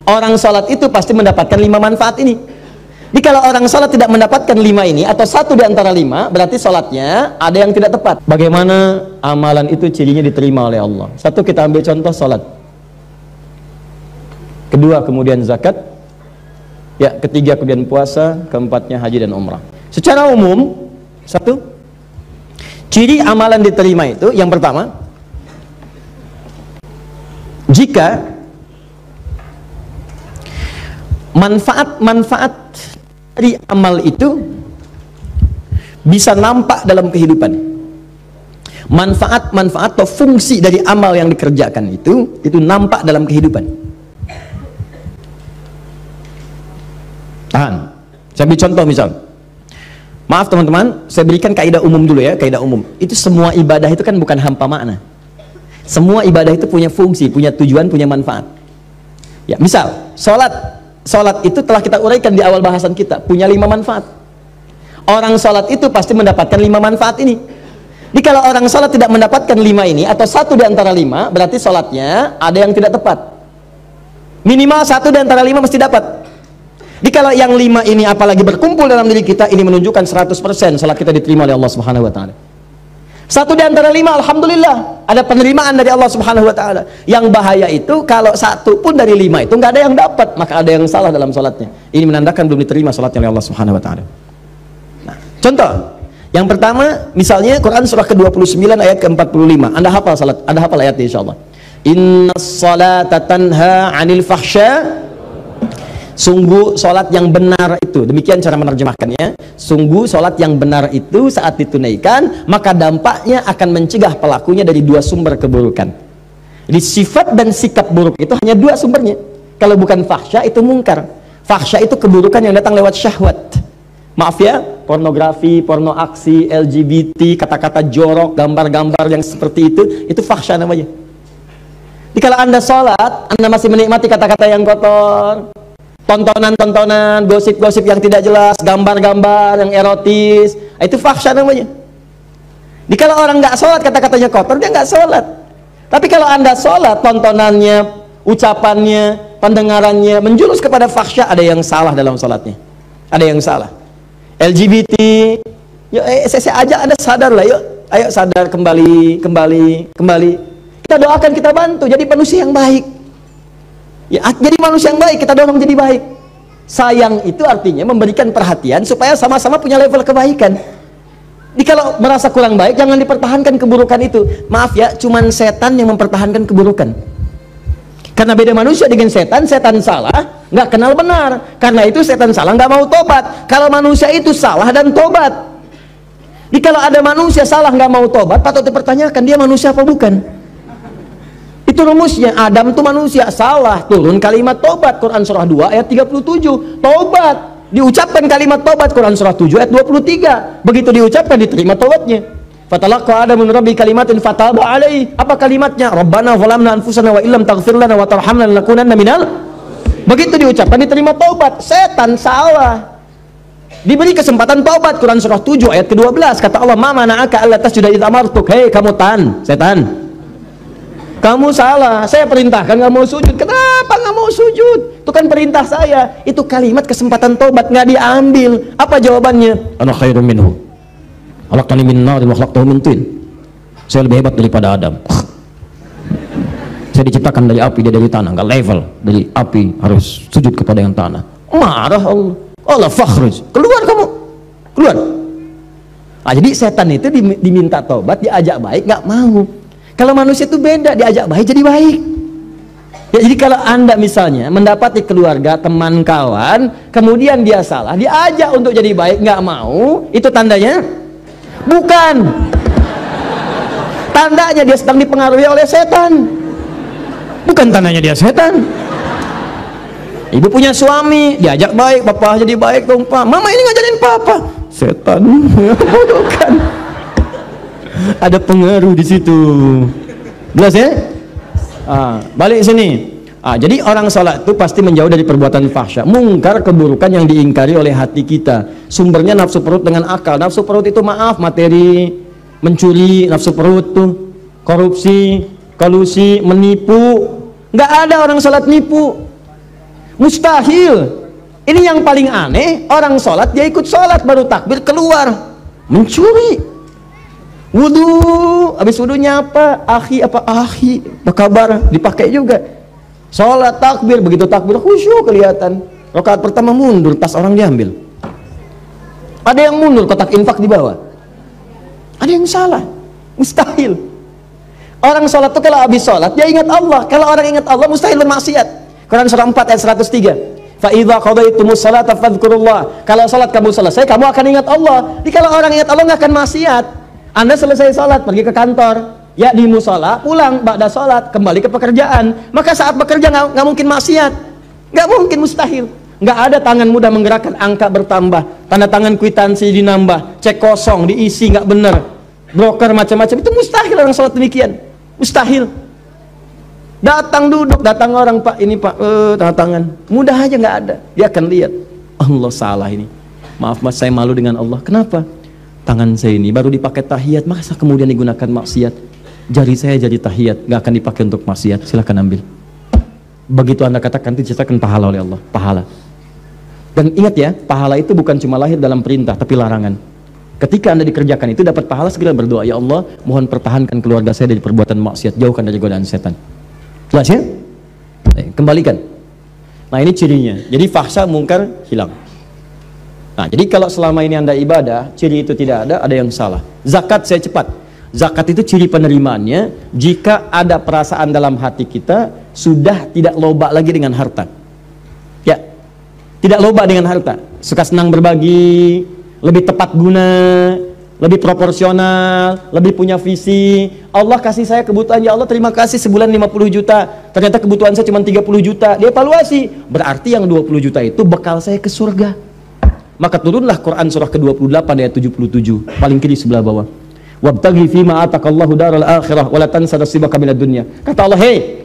Orang sholat itu pasti mendapatkan 5 manfaat ini. Jadi kalau orang sholat tidak mendapatkan 5 ini, atau satu di antara 5, berarti sholatnya ada yang tidak tepat. Bagaimana amalan itu cirinya diterima oleh Allah? Satu, kita ambil contoh sholat. Kedua, kemudian zakat. Ya, ketiga kemudian puasa. Keempatnya haji dan umrah. Secara umum, satu, ciri amalan diterima itu, yang pertama, jika manfaat-manfaat dari amal itu bisa nampak dalam kehidupan. Manfaat-manfaat atau fungsi dari amal yang dikerjakan itu nampak dalam kehidupan. Tahan. Saya beri contoh misal. Maaf teman-teman, saya berikan kaidah umum dulu ya, kaidah umum. Itu semua ibadah itu kan bukan hampa makna. Semua ibadah itu punya fungsi, punya tujuan, punya manfaat. Ya, misal, Sholat itu telah kita uraikan di awal bahasan kita, punya 5 manfaat. Orang sholat itu pasti mendapatkan 5 manfaat ini. Jadi kalau orang sholat tidak mendapatkan 5 ini, atau satu di antara 5, berarti sholatnya ada yang tidak tepat. Minimal satu di antara 5 mesti dapat. Jadi kalau yang 5 ini apalagi berkumpul dalam diri kita, ini menunjukkan 100% sholat kita diterima oleh Allah Subhanahu wa Ta'ala. Satu di antara 5, alhamdulillah, ada penerimaan dari Allah Subhanahu wa Ta'ala. Yang bahaya itu kalau satu pun dari 5 itu nggak ada yang dapat, maka ada yang salah dalam sholatnya. Ini menandakan belum diterima sholatnya oleh Allah Subhanahu wa Ta'ala. Nah, contoh yang pertama, misalnya Quran surah ke-29 ayat ke-45. Anda hafal salat, Anda hafal ayatnya insyaallah. Innas salata tanha 'anil fahsya. Sungguh sholat yang benar itu, demikian cara menerjemahkannya, sungguh sholat yang benar itu saat ditunaikan, maka dampaknya akan mencegah pelakunya dari 2 sumber keburukan. Jadi sifat dan sikap buruk itu hanya 2 sumbernya. Kalau bukan fahsya itu mungkar. Fahsya itu keburukan yang datang lewat syahwat. Maaf ya, pornografi, porno aksi, LGBT, kata-kata jorok, gambar-gambar yang seperti itu fahsya namanya. Jadi kalau Anda sholat, Anda masih menikmati kata-kata yang kotor, tontonan-tontonan, gosip-gosip yang tidak jelas, gambar-gambar yang erotis, itu fahsya namanya. Jadi kalau orang nggak sholat, kata-katanya kotor, dia nggak sholat. Tapi kalau Anda sholat, tontonannya, ucapannya, pendengarannya menjurus kepada fahsya, ada yang salah dalam sholatnya. Ada yang salah. LGBT, yuk saya ajak Anda sadar lah, yuk, ayo sadar, kembali. Kita doakan, kita bantu, jadi manusia yang baik. Ya, jadi manusia yang baik, kita dorong jadi baik. Sayang itu artinya memberikan perhatian supaya sama-sama punya level kebaikan. Jadi kalau merasa kurang baik, jangan dipertahankan keburukan itu. Maaf ya, cuman setan yang mempertahankan keburukan. Karena beda manusia dengan setan, setan salah, nggak kenal benar. Karena itu setan salah, nggak mau tobat. Kalau manusia itu salah dan tobat. Jadi kalau ada manusia salah nggak mau tobat, patut dipertanyakan dia manusia apa bukan. Itu rumusnya. Adam itu manusia, salah, turun kalimat tobat. Quran surah 2 ayat 37. Tobat, diucapkan kalimat tobat. Quran surah 7 ayat 23. Begitu diucapkan, diterima tobatnya. Fatalaqa Adamu min rabbi kalimatin fataba alaihi. Apa kalimatnya? Rabbana zalamna anfusana wa illam taghfir lana wa tarhamna lanakunanna minal. Begitu diucapkan, diterima tobat. Setan salah, diberi kesempatan tobat. Quran surah 7 ayat ke-12. Kata Allah, ma mana'aka alla tasjuda idza amartuk. Hei kamu setan, kamu salah, saya perintahkan nggak mau sujud. Kenapa nggak mau sujud? Itu kan perintah saya. Itu kalimat kesempatan tobat nggak diambil. Apa jawabannya? Ana khairum minhu. Khalaqtani min nar wa khalaqtahu min tin. Saya lebih hebat daripada Adam. Saya diciptakan dari api, dia dari tanah. Nggak level dari api, harus sujud kepada yang tanah. Marah Allah. Allah fakhruj. Keluar kamu. Keluar. Nah, jadi setan itu diminta tobat, diajak baik, nggak mau. Kalau manusia itu beda, diajak baik jadi baik. Ya, jadi kalau Anda misalnya mendapati keluarga, teman, kawan, kemudian dia salah, diajak untuk jadi baik, nggak mau, itu tandanya bukan. Tandanya dia sedang dipengaruhi oleh setan. Bukan tandanya dia setan. Ibu punya suami, diajak baik, papa jadi baik dong pak. Mama ini ngajarin papa, setan. Bukan. Ada pengaruh di situ. Jelas ya? Balik sini. Jadi orang sholat itu pasti menjauh dari perbuatan fahsya, mungkar, keburukan yang diingkari oleh hati kita. Sumbernya nafsu perut dengan akal. Nafsu perut itu maaf, materi, mencuri, nafsu perut tuh, korupsi, kolusi, menipu. Nggak ada orang sholat nipu. Mustahil. Ini yang paling aneh, orang sholat dia ikut sholat baru takbir keluar mencuri. Wudu, habis wudunya apa? Apa kabar? Dipakai juga. Sholat takbir, begitu takbir khusyuk kelihatan. Rakaat pertama mundur, tas orang diambil. Ada yang mundur, kotak infak di bawah. Ada yang salah. Mustahil. Orang sholat itu kalau habis sholat dia ingat Allah. Kalau orang ingat Allah mustahil bermaksiat. Quran surah 4 ayat 103. Fa idza qadaitumus salata fadhkurullah. Kalau salat kamu selesai, kamu akan ingat Allah. Jadi kalau orang ingat Allah nggak akan maksiat. Anda selesai salat, pergi ke kantor, ya di musola, pulang ba'da salat, kembali ke pekerjaan. Maka saat bekerja nggak mungkin maksiat. Nggak mungkin, mustahil. Nggak ada tangan mudah menggerakkan, angka bertambah, tanda tangan kwitansi dinambah, cek kosong diisi nggak benar, broker macam-macam. Itu mustahil orang salat demikian. Mustahil. Datang duduk, datang orang, Pak ini Pak, tanda tangan, mudah aja nggak ada. Dia akan lihat, Allah salah ini. Maaf Mas, saya malu dengan Allah. Kenapa? Tangan saya ini baru dipakai tahiyat, masa kemudian digunakan maksiat? Jari saya jadi tahiyat, nggak akan dipakai untuk maksiat. Silakan ambil. Begitu Anda katakan, itu diceritakan pahala oleh Allah, pahala. Dan ingat ya, pahala itu bukan cuma lahir dalam perintah, tapi larangan. Ketika Anda dikerjakan itu dapat pahala, segera berdoa, ya Allah, mohon pertahankan keluarga saya dari perbuatan maksiat, jauhkan dari godaan setan. Jelas ya? Kembalikan. Nah ini cirinya. Jadi fahsya mungkar hilang. Nah jadi kalau selama ini Anda ibadah, ciri itu tidak ada yang salah. Zakat, saya cepat. Zakat itu ciri penerimaannya jika ada perasaan dalam hati kita sudah tidak loba lagi dengan harta. Ya, tidak loba dengan harta. Suka senang berbagi, lebih tepat guna, lebih proporsional, lebih punya visi. Allah kasih saya kebutuhan, ya Allah terima kasih, sebulan 50 juta, ternyata kebutuhan saya cuma 30 juta. Dia evaluasi, berarti yang 20 juta itu bekal saya ke surga. Maka turunlah Quran surah ke-28 ayat 77, paling kiri sebelah bawah. Wabtaghi fima atakallahu daral akhirah wa la tansa nasibaka minad dunya. Kata Allah, hei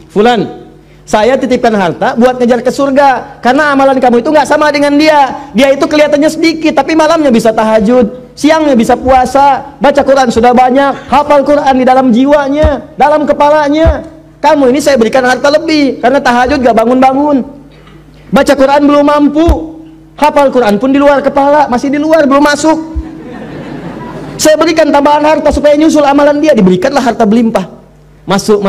fulan, saya titipkan harta buat ngejar ke surga, karena amalan kamu itu nggak sama dengan dia. Dia itu kelihatannya sedikit, tapi malamnya bisa tahajud, siangnya bisa puasa, baca Quran sudah banyak, hafal Quran di dalam jiwanya, dalam kepalanya. Kamu ini saya berikan harta lebih, karena tahajud gak bangun-bangun, baca Quran belum mampu, hafal Quran pun di luar kepala, masih di luar, belum masuk. Saya berikan tambahan harta supaya nyusul amalan dia, diberikanlah harta berlimpah. Masuk,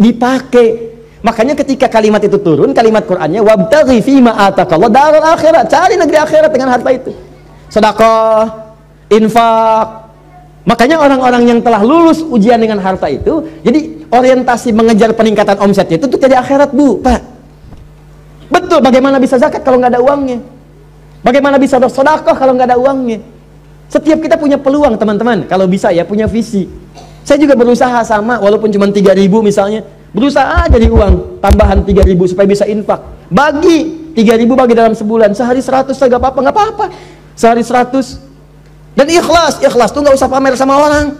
dipakai. Makanya ketika kalimat itu turun, kalimat Qur'annya wabtaghi fima atakallahu daral akhirat, cari negeri akhirat dengan harta itu. Sedekah, infak. Makanya orang-orang yang telah lulus ujian dengan harta itu, jadi orientasi mengejar peningkatan omsetnya itu untuk jadi akhirat, Bu, Pak. Betul, bagaimana bisa zakat kalau nggak ada uangnya? Bagaimana bisa sedekah kalau nggak ada uangnya? Setiap kita punya peluang, teman-teman, kalau bisa ya punya visi. Saya juga berusaha sama, walaupun cuma 3.000 misalnya, berusaha jadi uang tambahan 3.000 supaya bisa infak. Bagi 3.000, bagi dalam sebulan, sehari 100 nggak apa-apa, sehari 100. Dan ikhlas tuh nggak usah pamer sama orang.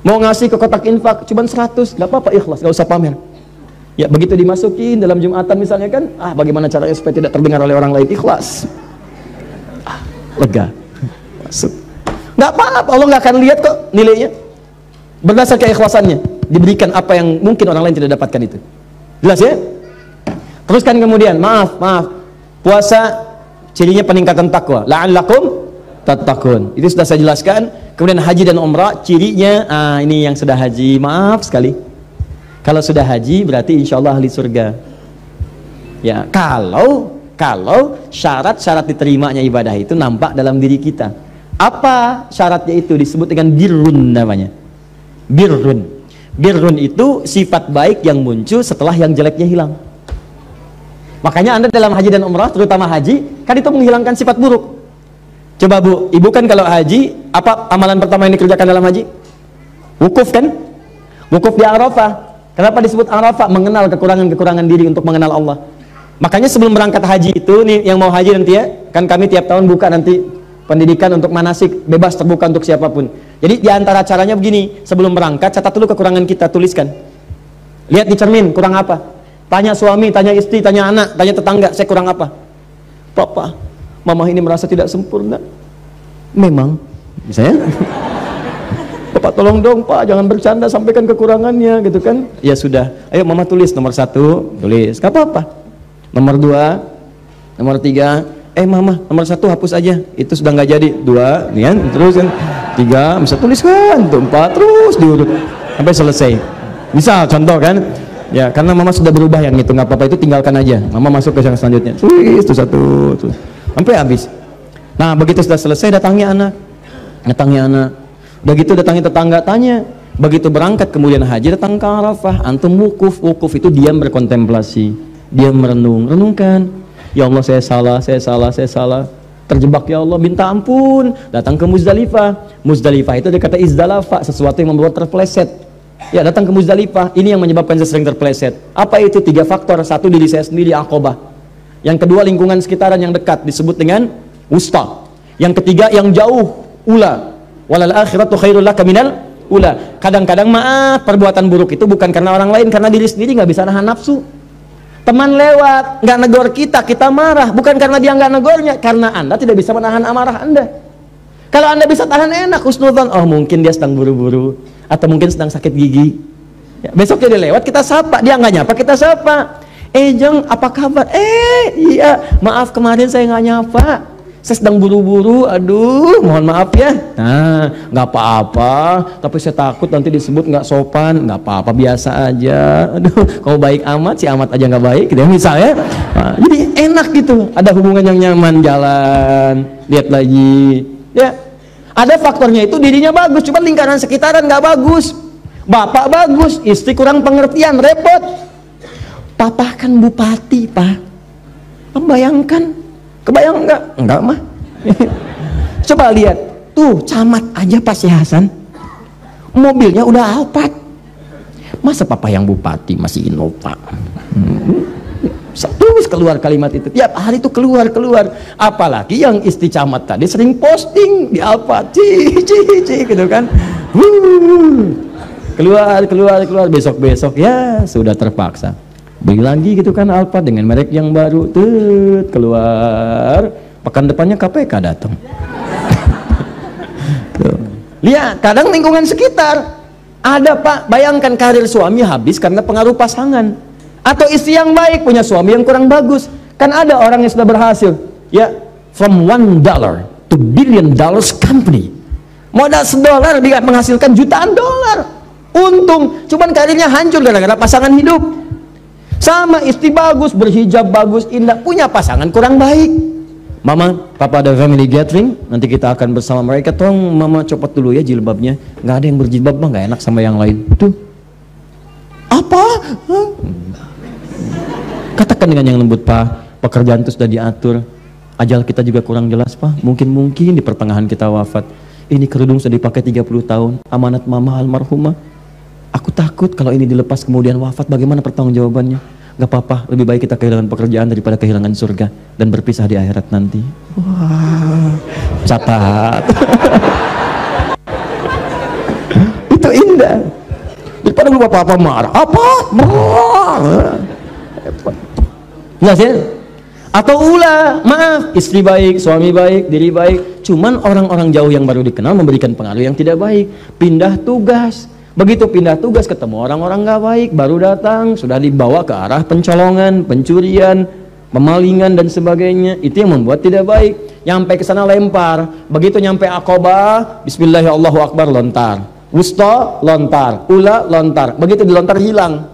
Mau ngasih ke kotak infak cuma 100, nggak apa-apa, ikhlas, nggak usah pamer. Ya begitu dimasukin dalam Jumatan misalnya kan, bagaimana caranya supaya tidak terdengar oleh orang lain, ikhlas. Lega. Masuk. Nggak apa-apa, Allah nggak akan lihat kok nilainya. Berdasar keikhlasannya diberikan apa yang mungkin orang lain tidak dapatkan itu. Jelas ya? Teruskan kemudian, maaf, puasa cirinya peningkatan takwa, la'allakum tattaqun. Itu sudah saya jelaskan. Kemudian haji dan umrah cirinya, ini yang sudah haji, maaf sekali. Kalau sudah haji berarti insya Allah ahli surga. Ya, kalau syarat-syarat diterimanya ibadah itu nampak dalam diri kita. Apa syaratnya itu? Disebut dengan birrun namanya. Birrun itu sifat baik yang muncul setelah yang jeleknya hilang. Makanya Anda dalam haji dan umrah, terutama haji, kan itu menghilangkan sifat buruk. Coba Bu, Ibu kan kalau haji, apa amalan pertama yang dikerjakan dalam haji? Wukuf kan? Wukuf di Arafah. Kenapa disebut Arafah? Mengenal kekurangan-kekurangan diri untuk mengenal Allah. Makanya sebelum berangkat haji itu, nih yang mau haji nanti ya, kan kami tiap tahun buka nanti pendidikan untuk manasik, bebas terbuka untuk siapapun. Jadi diantara caranya begini, sebelum berangkat catat dulu kekurangan kita, tuliskan. Lihat di cermin, kurang apa? Tanya suami, tanya istri, tanya anak, tanya tetangga, saya kurang apa? Papa, mama ini merasa tidak sempurna. Memang, misalnya, Bapak tolong dong Pak, jangan bercanda, sampaikan kekurangannya gitu kan. Ya sudah, ayo mama tulis nomor 1, tulis, gak apa-apa. Nomor 2, nomor 3, mama, nomor 1 hapus aja, itu sudah nggak jadi. 2, nih kan, terus kan. 3, bisa tuliskan, tuh 4, terus diurut sampai selesai. Misal contoh kan, ya karena mama sudah berubah yang itu nggak apa-apa, itu tinggalkan aja. Mama masuk ke yang selanjutnya, tulis itu 1, terus sampai habis. Nah begitu sudah selesai, datangnya anak. Udah gitu datangi tetangga, tanya. Begitu berangkat kemudian haji, datang ke Arafah, antum wukuf itu diam berkontemplasi, diam renungkan. Ya Allah, saya salah. Terjebak ya Allah, minta ampun. Datang ke Muzdalifah itu dia kata izdalafa, sesuatu yang membuat terpeleset. Ya, datang ke Muzdalifah, ini yang menyebabkan saya sering terpeleset. Apa itu? 3 faktor. 1, diri saya sendiri, Aqabah. Yang kedua, lingkungan sekitaran yang dekat, disebut dengan wusta. Yang ketiga, yang jauh, ula. Walal akhiratu khairul laka minal ula. Kadang-kadang maaf, perbuatan buruk itu bukan karena orang lain, karena diri sendiri nggak bisa nahan nafsu. Teman lewat, nggak negor kita marah, bukan karena dia nggak negornya, karena Anda tidak bisa menahan amarah Anda. Kalau Anda bisa tahan, enak, husnudzon, oh mungkin dia sedang buru-buru, atau mungkin sedang sakit gigi. Ya, besok dia lewat, kita sapa, dia nggak nyapa, kita sapa. Jeng, apa kabar? Iya, maaf kemarin saya nggak nyapa. Saya sedang buru-buru, aduh mohon maaf ya. Nah nggak apa-apa, tapi saya takut nanti disebut nggak sopan. Nggak apa-apa, biasa aja. Aduh kau baik amat, si amat aja nggak baik gitu ya misalnya. Nah, jadi enak gitu, ada hubungan yang nyaman, jalan, lihat lagi ya. Ada faktornya itu dirinya bagus, cuma lingkaran sekitaran nggak bagus. Bapak bagus, istri kurang pengertian, repot. Papa kan bupati, Pak. Membayangkan, kebayang enggak? Enggak mah. Coba lihat, tuh camat aja Pak Si Hasan, mobilnya udah Alphard. Masa papa yang bupati masih Innova? Terus keluar kalimat itu, tiap hari itu keluar. Apalagi yang istri camat tadi sering posting di Alphard, gitu kan. Keluar, besok ya sudah terpaksa beli lagi gitu kan Alphard dengan merek yang baru. Keluar, pekan depannya KPK datang. Lihat, kadang lingkungan sekitar ada Pak, bayangkan karir suami habis karena pengaruh pasangan, atau istri yang baik punya suami yang kurang bagus. Kan ada orang yang sudah berhasil ya, from $1 to $1 billion company, modal $1 dia menghasilkan jutaan dolar untung, cuman karirnya hancur gara-gara pasangan hidup. Sama istri bagus, berhijab bagus, indah, punya pasangan kurang baik. Mama, papa ada family gathering, nanti kita akan bersama mereka. Tolong mama copot dulu ya jilbabnya. Nggak ada yang berjilbab mah, nggak enak sama yang lain. Tuh apa? Katakan dengan yang lembut, Pak, pekerjaan itu sudah diatur, ajal kita juga kurang jelas, Pak. Mungkin di pertengahan kita wafat. Ini kerudung sudah dipakai 30 tahun, amanat mama almarhumah. Aku takut kalau ini dilepas kemudian wafat, bagaimana pertanggungjawabannya? Gak apa-apa, lebih baik kita kehilangan pekerjaan daripada kehilangan surga dan berpisah di akhirat nanti. Wah, catat. Itu indah. Daripada lu apa-apa marah. Apa? Marah. Jelas ya? Atau ulah, maaf, istri baik, suami baik, diri baik, cuman orang-orang jauh yang baru dikenal memberikan pengaruh yang tidak baik. Pindah tugas. Begitu pindah tugas ketemu orang-orang gak baik, baru datang sudah dibawa ke arah pencolongan, pencurian, pemalingan dan sebagainya. Itu yang membuat tidak baik. Nyampe ke sana lempar, begitu nyampe Aqabah, bismillahirrahmanirrahim, lontar. Wusta, lontar. Ula, lontar. Begitu dilontar hilang.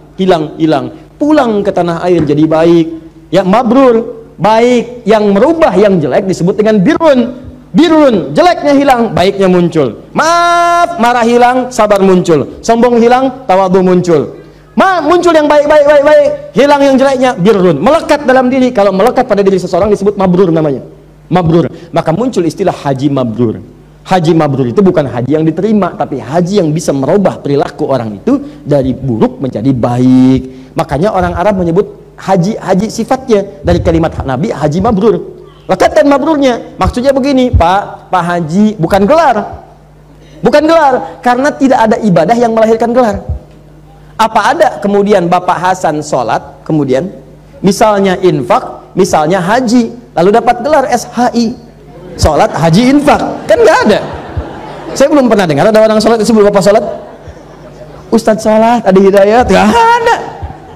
Pulang ke tanah air jadi baik. Ya mabrur, baik. Yang merubah yang jelek disebut dengan birun, jeleknya hilang, baiknya muncul. Maaf, marah hilang, sabar muncul. Sombong hilang, tawadhu muncul. Muncul yang baik, hilang yang jeleknya, birun. Melekat dalam diri. Kalau melekat pada diri seseorang disebut mabrur namanya. Mabrur. Maka muncul istilah haji mabrur. Haji mabrur itu bukan haji yang diterima, tapi haji yang bisa merubah perilaku orang itu dari buruk menjadi baik. Makanya orang Arab menyebut haji sifatnya dari kalimat Nabi, haji mabrur. Lekatkan mabrurnya, maksudnya begini, Pak Haji, bukan gelar, karena tidak ada ibadah yang melahirkan gelar. Apa ada kemudian Bapak Hasan sholat, kemudian misalnya infak, misalnya haji, lalu dapat gelar SHI, sholat, haji, infak, kan nggak ada. Saya belum pernah dengar ada orang sholat sebelum Bapak sholat, Ustadz sholat, ada hidayat, nggak ada.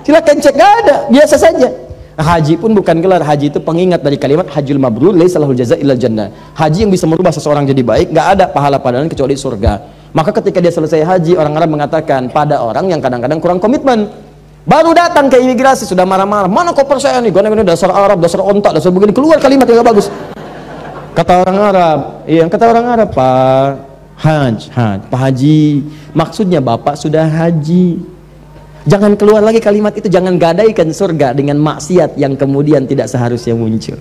Silakan cek, nggak ada, biasa saja. Haji pun bukan gelar, haji itu pengingat dari kalimat hajjul mabrur laisa lahul jazaa illal jannah. Haji yang bisa merubah seseorang jadi baik, nggak ada pahala padanya kecuali surga. Maka ketika dia selesai haji, orang Arab mengatakan pada orang yang kadang-kadang kurang komitmen, baru datang ke imigrasi sudah marah-marah, mana koper saya nih, ini dasar Arab, dasar ontak, dasar begini, keluar kalimat yang gak bagus. Kata orang Arab, Pak Haji, maksudnya Bapak sudah haji. Jangan keluar lagi kalimat itu, jangan gadaikan surga dengan maksiat yang kemudian tidak seharusnya muncul.